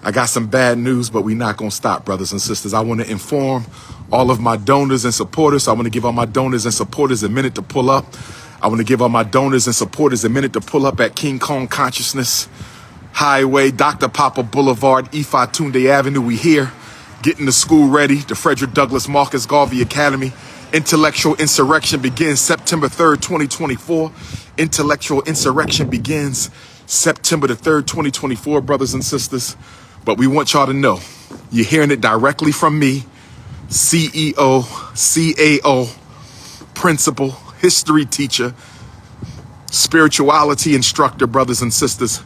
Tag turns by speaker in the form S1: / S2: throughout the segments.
S1: I got some bad news, but we're not going to stop, brothers and sisters. I want to inform all of my donors and supporters. I want to give all my donors and supporters a minute to pull up. I want to give all my donors and supporters a minute to pull up at King Kong Consciousness Highway, Dr. Papa Boulevard, 𝚂𝚗𝙱𝚁𝙸𝙱𝴡 Avenue. We here, getting the school ready. The Frederick Douglass Marcus Garvey Academy. Intellectual Insurrection begins September 3rd, 2024. Intellectual Insurrection begins September the 3rd, 2024, brothers and sisters. But we want y'all to know, you're hearing it directly from me, CEO, CAO, principal, history teacher, spirituality instructor, brothers and sisters.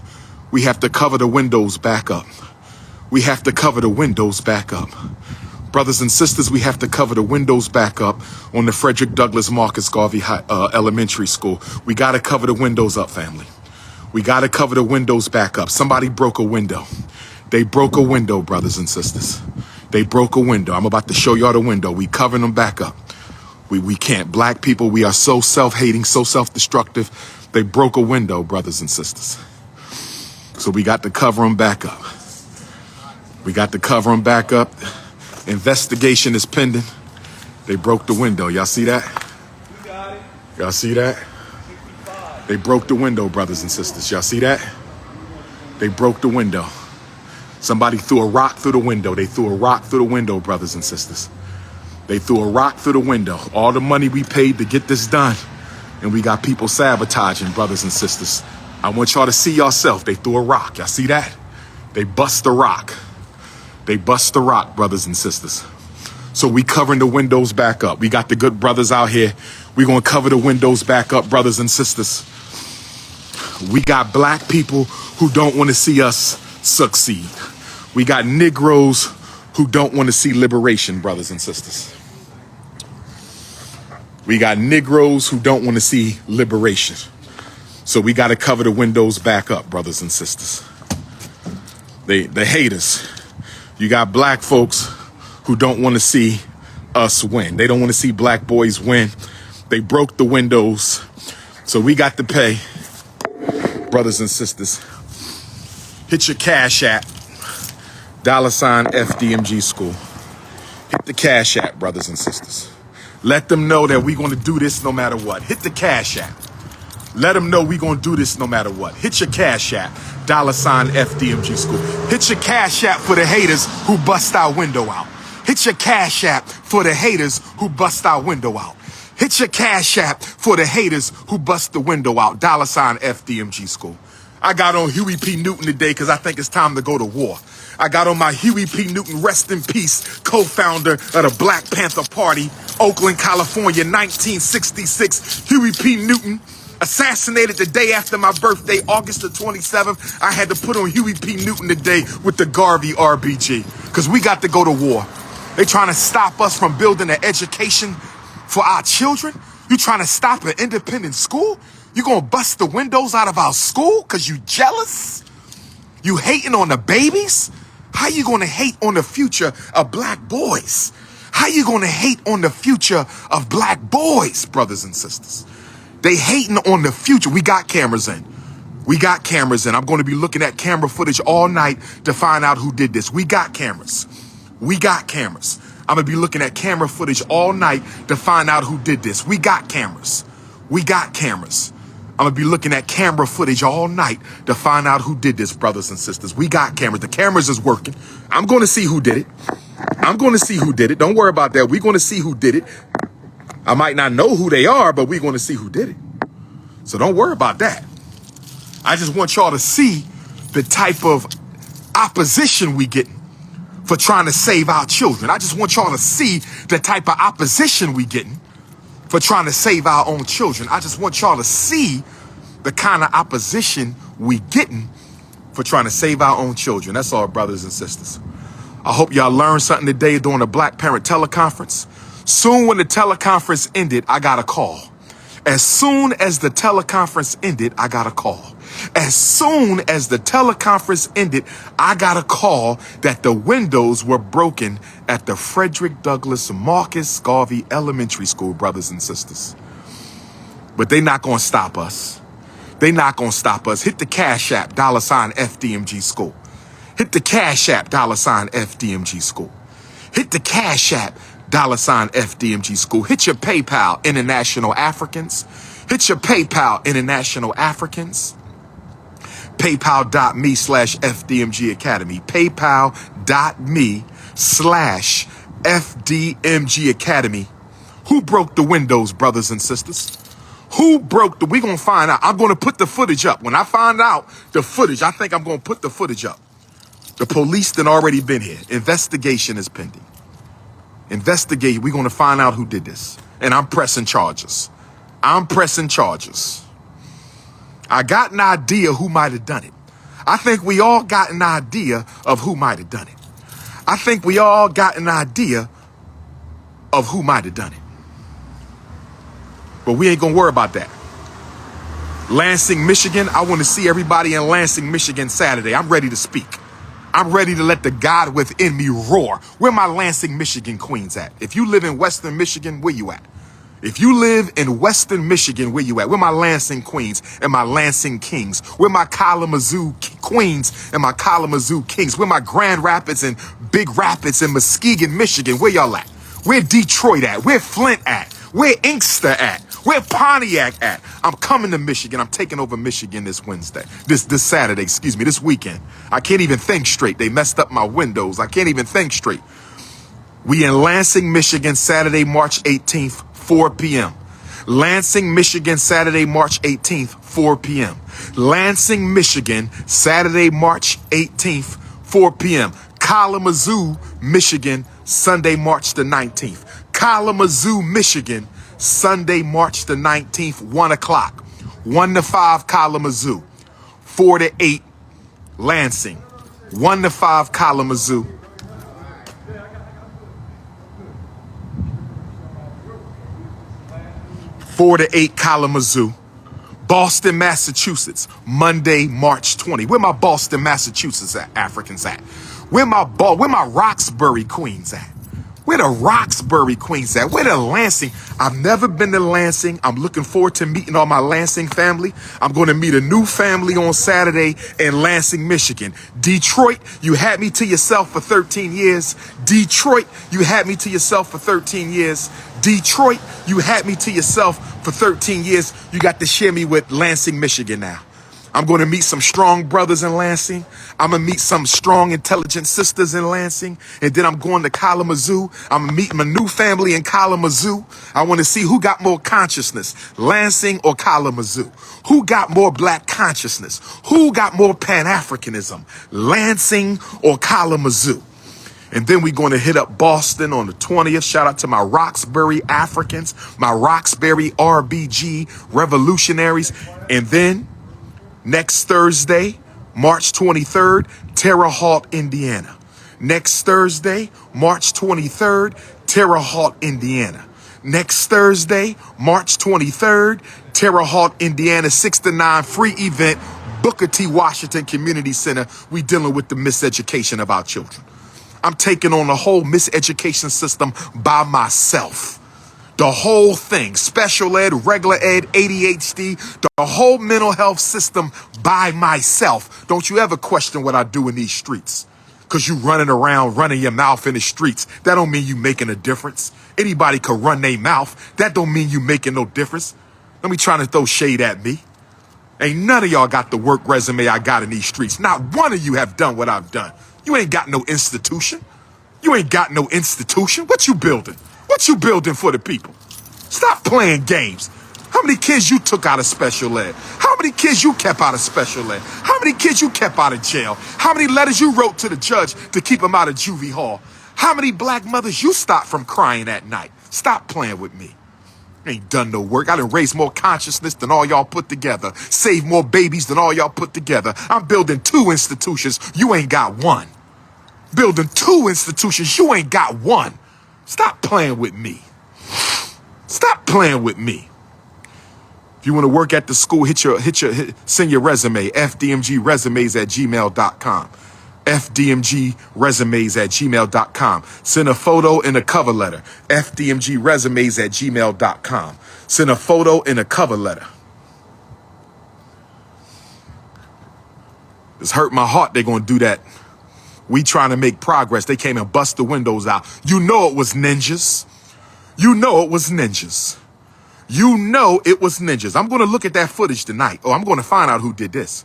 S1: We have to cover the windows back up. We have to cover the windows back up. Brothers and sisters, we have to cover the windows back up on the Frederick Douglass Marcus Garvey Elementary School. We got to cover the windows up, family. We got to cover the windows back up. Somebody broke a window. They broke a window, brothers and sisters. They broke a window. I'm about to show y'all the window. We covering them back up. We can't. Black people, we are so self-hating, so self-destructive. They broke a window, brothers and sisters. So we got to cover them back up. We got to cover them back up. Investigation is pending. They broke the window. Y'all see that? Y'all see that? They broke the window, brothers and sisters. Y'all see that? They broke the window. Somebody threw a rock through the window. They threw a rock through the window, brothers and sisters. They threw a rock through the window. All the money we paid to get this done. And we got people sabotaging, brothers and sisters. I want y'all to see yourself. They threw a rock. Y'all see that? They bust the rock. They bust the rock, brothers and sisters. So we covering the windows back up. We got the good brothers out here. We're going to cover the windows back up, brothers and sisters. We got black people who don't want to see us succeed. We got Negroes who don't want to see liberation, brothers and sisters. We got Negroes who don't want to see liberation. So we got to cover the windows back up, brothers and sisters. The haters. You got black folks who don't want to see us win. They don't want to see black boys win. They broke the windows. So we got to pay, brothers and sisters. Hit your Cash App, $FDMG School. Hit the Cash App, brothers and sisters. Let them know that we're going to do this no matter what. Hit the Cash App. Let them know we're going to do this no matter what. Hit your Cash App, $FDMG School. Hit your Cash App for the haters who bust our window out. Hit your Cash App for the haters who bust our window out. Hit your Cash App for the haters who bust the window out. $FDMG School. I got on Huey P. Newton today because I think it's time to go to war. I got on my Huey P. Newton, rest in peace, co-founder of the Black Panther Party, Oakland, California, 1966. Huey P. Newton, assassinated the day after my birthday, August the 27th. I had to put on Huey P. Newton today with the Garvey RBG because we got to go to war. They trying to stop us from building an education for our children. You trying to stop an independent school? You gonna bust the windows out of our school because you jealous? You hating on the babies? How you gonna hate on the future of black boys? How you gonna hate on the future of black boys, brothers and sisters? They hating on the future. We got cameras in. We got cameras in. I'm going to be looking at camera footage all night to find out who did this. We got cameras. We got cameras. I'm going to be looking at camera footage all night to find out who did this. We got cameras. We got cameras. I'm going to be looking at camera footage all night to find out who did this, brothers and sisters. We got cameras. The cameras is working. I'm going to see who did it. I'm going to see who did it. Don't worry about that. We're going to see who did it. I might not know who they are, but we're going to see who did it. So don't worry about that. I just want y'all to see the type of opposition we get for trying to save our children. I just want y'all to see the type of opposition we getting for trying to save our own children. I just want y'all to see the kind of opposition we getting for trying to save our own children. That's all, brothers and sisters. I hope y'all learned something today during the Black Parent Teleconference. Soon when the teleconference ended, I got a call. As soon as the teleconference ended, I got a call. As soon as the teleconference ended, I got a call that the windows were broken at the Frederick Douglass Marcus Garvey Elementary School, brothers and sisters. But they not going to stop us. They not going to stop us. Hit the Cash App, $FDMG School. Hit the Cash App, $FDMG School. Hit the Cash App, $FDMG School. Hit your PayPal, International Africans. Hit your PayPal, International Africans. PayPal.me/FDMG Academy. PayPal.me/FDMG Academy. Who broke the windows, brothers and sisters? Who broke the... We're going to find out. I'm going to put the footage up. When I find out the footage, I think I'm going to put the footage up. The police done already been here. Investigation is pending. Investigate. We're going to find out who did this. And I'm pressing charges. I'm pressing charges. I got an idea who might have done it. I think we all got an idea of who might have done it. I think we all got an idea of who might have done it. But we ain't going to worry about that. Lansing, Michigan. I want to see everybody in Lansing, Michigan Saturday. I'm ready to speak. I'm ready to let the God within me roar. Where my Lansing, Michigan queens at? If you live in Western Michigan, where you at? If you live in Western Michigan, where you at? Where my Lansing queens and my Lansing kings? Where my Kalamazoo queens and my Kalamazoo kings? Where my Grand Rapids and Big Rapids and Muskegon, Michigan? Where y'all at? Where Detroit at? Where Flint at? Where Inkster at? Where Pontiac at? I'm coming to Michigan. I'm taking over Michigan this Wednesday. This Saturday, excuse me, this weekend. I can't even think straight. They messed up my windows. I can't even think straight. We in Lansing, Michigan, Saturday, March 18th, 4 p.m. Lansing, Michigan, Saturday, March 18th, 4 p.m. Lansing, Michigan, Saturday, March 18th, 4 p.m. Kalamazoo, Michigan, Sunday, March the 19th. Kalamazoo, Michigan, Sunday, March the 19th, 1 o'clock. 1 to 5, Kalamazoo. 4 to 8, Lansing. 1 to 5, Kalamazoo. 4 to 8, Kalamazoo. Boston, Massachusetts, Monday, March 20. Where my Boston, Massachusetts Africans at? Where my Roxbury queens at? Where the Roxbury queens at? Where the Lansing? I've never been to Lansing. I'm looking forward to meeting all my Lansing family. I'm going to meet a new family on Saturday in Lansing, Michigan. Detroit, you had me to yourself for 13 years. Detroit, you had me to yourself for 13 years. Detroit, you had me to yourself for 13 years. You got to share me with Lansing, Michigan now. I'm going to meet some strong brothers in Lansing. I'm going to meet some strong, intelligent sisters in Lansing. And then I'm going to Kalamazoo. I'm going to meet my new family in Kalamazoo. I want to see who got more consciousness, Lansing or Kalamazoo. Who got more black consciousness? Who got more Pan-Africanism, Lansing or Kalamazoo? And then we're going to hit up Boston on the 20th. Shout out to my Roxbury Africans, my Roxbury RBG revolutionaries. And then next Thursday, March 23rd, Terre Haute, Indiana. Next Thursday, March 23rd, Terre Haute, Indiana. Next Thursday, March 23rd, Terre Haute, Indiana, 6 to 9, free event, Booker T. Washington Community Center. We dealing with the miseducation of our children. I'm taking on the whole miseducation system by myself. The whole thing, special ed, regular ed, ADHD, the whole mental health system by myself. Don't you ever question what I do in these streets. Because you running around, running your mouth in the streets. That don't mean you making a difference. Anybody could run their mouth. That don't mean you making no difference. Don't be trying to throw shade at me. Ain't none of y'all got the work resume I got in these streets. Not one of you have done what I've done. You ain't got no institution. You ain't got no institution. What you building? What you building for the people? Stop playing games. How many kids you took out of special ed? How many kids you kept out of special ed? How many kids you kept out of jail? How many letters you wrote to the judge to keep them out of juvie hall? How many black mothers you stopped from crying at night? Stop playing with me. Ain't done no work. I done raised more consciousness than all y'all put together. Saved more babies than all y'all put together. I'm building 2 institutions. You ain't got one. Building 2 institutions. You ain't got one. Stop playing with me. Stop playing with me. If you want to work at the school, send your resume, fdmgresumes@gmail.com. fdmgresumes@gmail.com. Send a photo and a cover letter, fdmgresumes@gmail.com. Send a photo and a cover letter. It's hurt my heart they're going to do that We trying to make progress. They came and bust the windows out. You know it was ninjas. You know it was ninjas. You know it was ninjas. I'm going to look at that footage tonight. Oh, I'm going to find out who did this.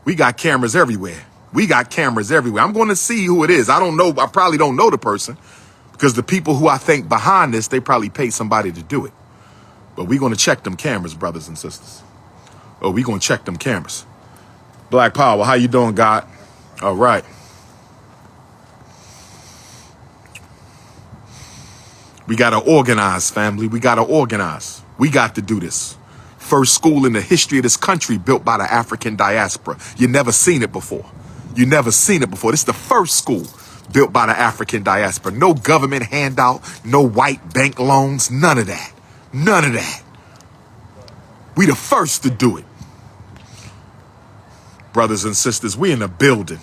S1: We got cameras everywhere. We got cameras everywhere. I'm going to see who it is. I don't know. I probably don't know the person because the people who I think behind this, they probably paid somebody to do it. But we're going to check them cameras, brothers and sisters. Oh, we're going to check them cameras. Black Power, how you doing, God? All right. We got to organize, family. We got to organize. We got to do this. First school in the history of this country built by the African diaspora. You never seen it before. You never seen it before. This is the first school built by the African diaspora. No government handout, no white bank loans, none of that. None of that. We the first to do it. Brothers and sisters, we in the building.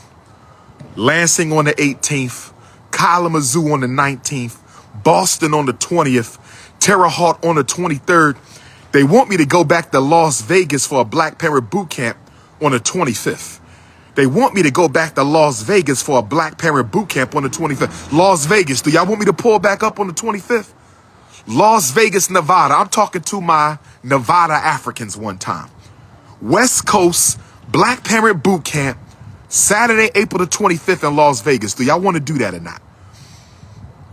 S1: Lansing on the 18th, Kalamazoo on the 19th, Boston on the 20th, Terre Haute on the 23rd. They want me to go back to Las Vegas for a Black Parent boot camp on the 25th. They want me to go back to Las Vegas for a Black Parent boot camp on the 25th. Las Vegas, do y'all want me to pull back up on the 25th? Las Vegas, Nevada. I'm talking to my Nevada Africans one time. West Coast Black Parent boot camp, Saturday, April the 25th in Las Vegas. Do y'all want to do that or not?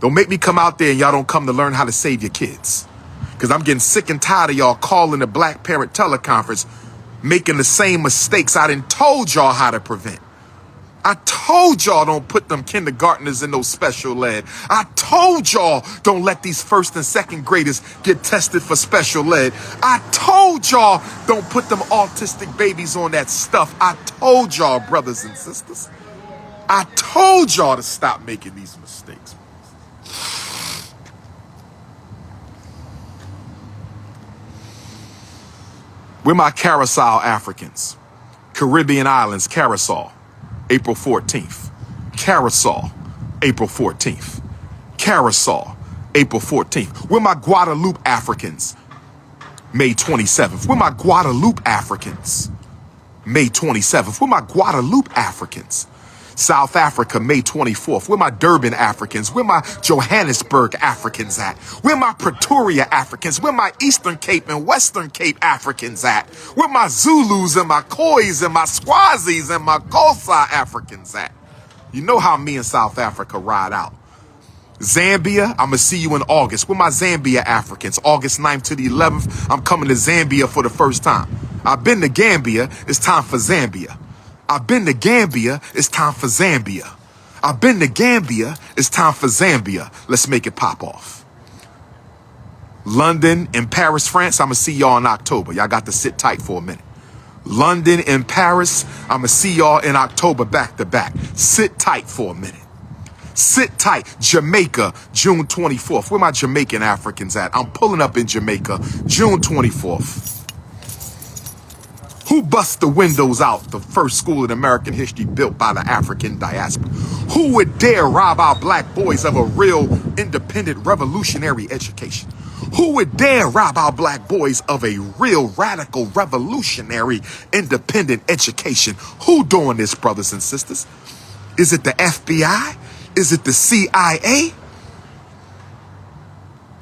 S1: Don't make me come out there and y'all don't come to learn how to save your kids. Because I'm getting sick and tired of y'all calling the Black Parent teleconference, making the same mistakes I done told y'all how to prevent. I told y'all don't put them kindergartners in no special ed. I told y'all don't let these first and second graders get tested for special ed. I told y'all don't put them autistic babies on that stuff. I told y'all, brothers and sisters. I told y'all to stop making these mistakes. We're my Carousel Africans. Caribbean Islands, Carousel, April 14th. Carousel, April 14th. Carousel, April 14th. We're my Guadeloupe Africans, May 27th. We're my Guadeloupe Africans, May 27th. We're my Guadeloupe Africans. South Africa, May 24th. Where my Durban Africans? Where my Johannesburg Africans at? Where my Pretoria Africans? Where my Eastern Cape and Western Cape Africans at? Where my Zulus and my Khois and my Swazis and my Xhosa Africans at? You know how me and South Africa ride out. Zambia, I'm going to see you in August. Where my Zambia Africans? August 9th to the 11th, I'm coming to Zambia for the first time. I've been to Gambia. It's time for Zambia. I've been to Gambia, it's time for Zambia. I've been to Gambia, it's time for Zambia. Let's make it pop off. London and Paris, France, I'm going to see y'all in October. Y'all got to sit tight for a minute. London and Paris, I'm going to see y'all in October back to back. Sit tight for a minute. Sit tight. Jamaica, June 24th. Where my Jamaican Africans at? I'm pulling up in Jamaica, June 24th. Who bust the windows out the first school in American history built by the African diaspora? Who would dare rob our black boys of a real independent revolutionary education? Who would dare rob our black boys of a real radical revolutionary independent education? Who doing this, brothers and sisters? Is it the FBI? Is it the CIA?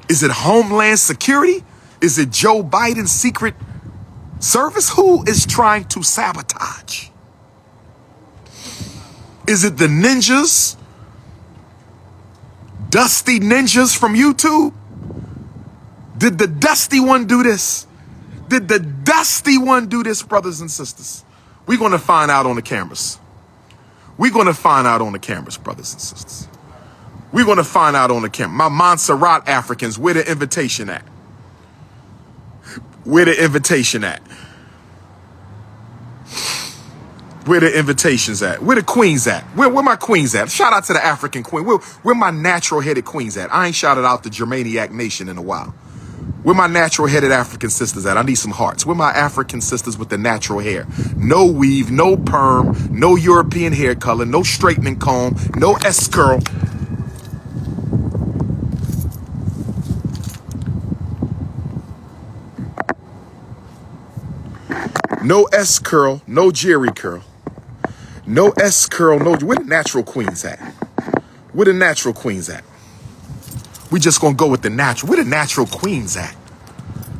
S1: Is it Homeland Security? Is it Joe Biden's secret service? Who is trying to sabotage? Is it the ninjas? Dusty ninjas from YouTube? Did the dusty one do this? Did the dusty one do this, brothers and sisters? We're going to find out on the cameras. We're going to find out on the cameras, brothers and sisters. We're going to find out on the camera. My Montserrat Africans, where the invitation at? Where the invitation at? Where the invitations at? Where the queens at? Where my queens at? Shout out to the African queen. Where my natural-headed queens at? I ain't shouted out the Germaniac Nation in a while. Where my natural-headed African sisters at? I need some hearts. Where my African sisters with the natural hair? No weave, no perm, no European hair color, no straightening comb, no S-curl. No S-curl, no Jerry curl. No S curl, no. Where the natural queens at? Where the natural queens at? We just gonna go with the natural. Where the natural queens at?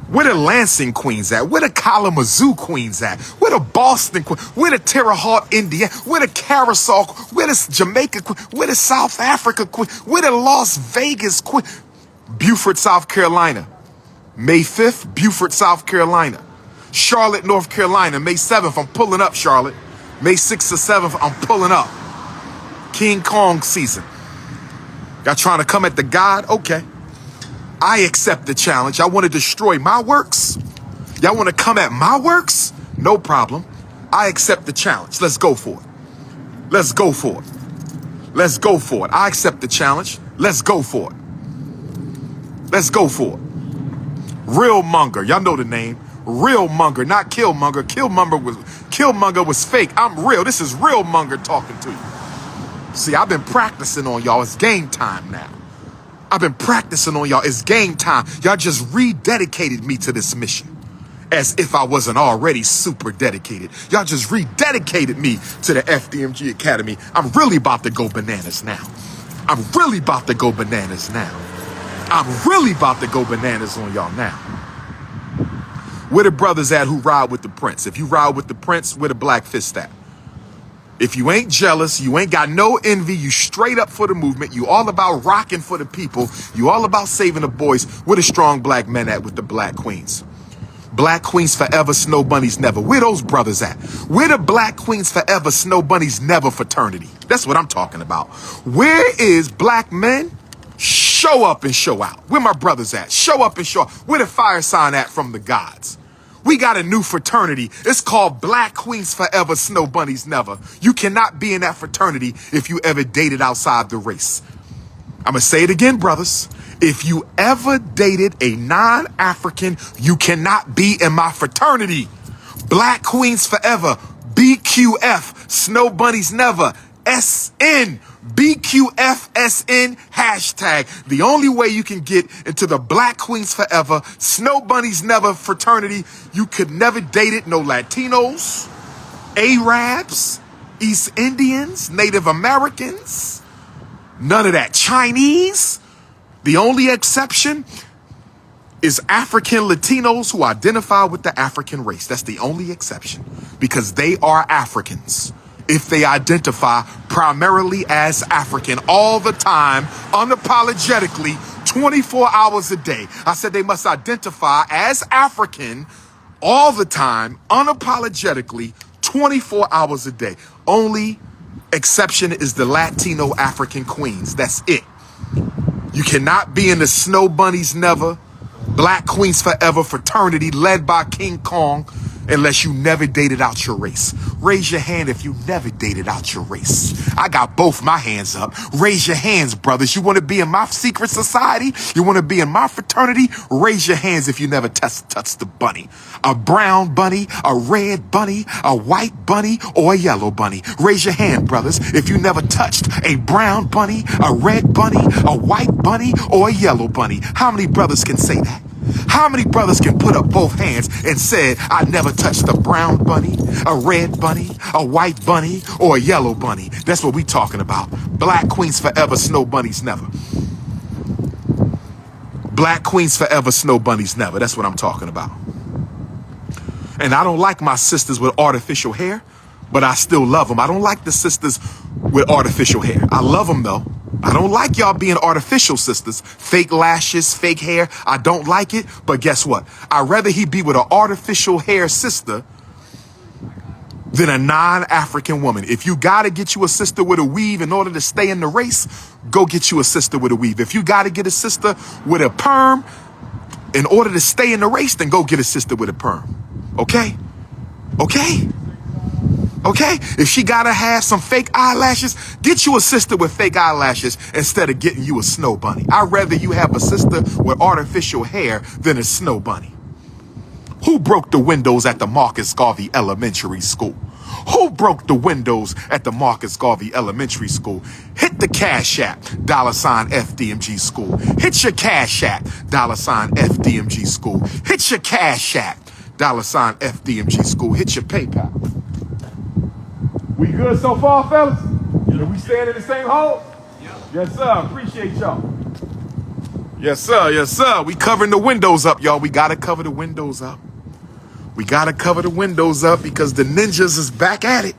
S1: Where the Lansing queens at? Where the Kalamazoo queens at? Where the Boston queen? Where the Terre Haute, Indiana? Where the Carousel? Where the Jamaica queen? Where the South Africa queen? Where the Las Vegas queen? Beaufort, South Carolina. May 5th, Beaufort, South Carolina. Charlotte, North Carolina. May 7th, I'm pulling up, Charlotte. May 6th or 7th, I'm pulling up. King Kong season. Y'all trying to come at the God? Okay. I accept the challenge. Y'all want to destroy my works? Y'all want to come at my works? No problem. I accept the challenge. Let's go for it. Let's go for it. Let's go for it. I accept the challenge. Let's go for it. Let's go for it. Real Monger. Y'all know the name. Real Monger, not Killmonger. Killmonger was fake. I'm real. This is Real Monger talking to you. See, I've been practicing on y'all. It's game time now. I've been practicing on y'all. It's game time. Y'all just rededicated me to this mission as if I wasn't already super dedicated. Y'all just rededicated me to the FDMG Academy. I'm really about to go bananas now. I'm really about to go bananas now. I'm really about to go bananas on y'all now. Where the brothers at who ride with the prince? If you ride with the prince, where the black fist at? If you ain't jealous, you ain't got no envy, you straight up for the movement, you all about rocking for the people, you all about saving the boys, where the strong black men at with the black queens? Black queens forever, snow bunnies never. Where those brothers at? Where the black queens forever, snow bunnies never fraternity? That's what I'm talking about. Where is black men? Show up and show out. Where my brothers at? Show up and show out. Where the fire sign at from the gods? We got a new fraternity. It's called Black Queens Forever, Snow Bunnies Never. You cannot be in that fraternity if you ever dated outside the race. I'm going to say it again, brothers. If you ever dated a non-African, you cannot be in my fraternity. Black Queens Forever, BQF, Snow Bunnies Never, SN. BQFSN hashtag. The only way you can get into the Black Queens Forever, Snow Bunnies Never fraternity, you could never date it. No Latinos, Arabs, East Indians, Native Americans, none of that. Chinese. The only exception is African Latinos who identify with the African race. That's the only exception because they are Africans. If they identify primarily as African all the time, unapologetically, 24 hours a day. I said they must identify as African all the time, unapologetically, 24 hours a day. Only exception is the Latino African queens. That's it. You cannot be in the Snow Bunnies Never, Black Queens Forever fraternity led by King Kong unless you never dated out your race. Raise your hand if you never dated out your race. I got both my hands up. Raise your hands, brothers. You want to be in my secret society? You want to be in my fraternity? Raise your hands if you never touched the bunny. A brown bunny, a red bunny, a white bunny, or a yellow bunny. Raise your hand, brothers, if you never touched a brown bunny, a red bunny, a white bunny, or a yellow bunny. How many brothers can say that? How many brothers can put up both hands and said, I never touched a brown bunny, a red bunny, a white bunny, or a yellow bunny? That's what we talking about. Black Queens Forever, Snow Bunnies Never. Black Queens Forever, Snow Bunnies Never. That's what I'm talking about. And I don't like my sisters with artificial hair, but I still love them. I don't like the sisters with artificial hair. I love them though. I don't like y'all being artificial sisters. Fake lashes, fake hair. I don't like it. But guess what? I'd rather he be with an artificial hair sister than a non-African woman. If you got to get you a sister with a weave in order to stay in the race, go get you a sister with a weave. If you got to get a sister with a perm in order to stay in the race, then go get a sister with a perm. Okay? Okay? Okay? If she gotta have some fake eyelashes, get you a sister with fake eyelashes instead of getting you a snow bunny. I'd rather you have a sister with artificial hair than a snow bunny. Who broke the windows at the Marcus Garvey Elementary School? Who broke the windows at the Marcus Garvey Elementary School? Hit the Cash App, $FDMG School. Hit your Cash App, $FDMG School. Hit your Cash App, $FDMG School. Hit your PayPal. We good so far, fellas? Yeah. We staying in the same hole? Yeah. Yes, sir. Appreciate y'all. Yes, sir. Yes, sir. We covering the windows up, y'all. We got to cover the windows up. We got to cover the windows up because the ninjas is back at it.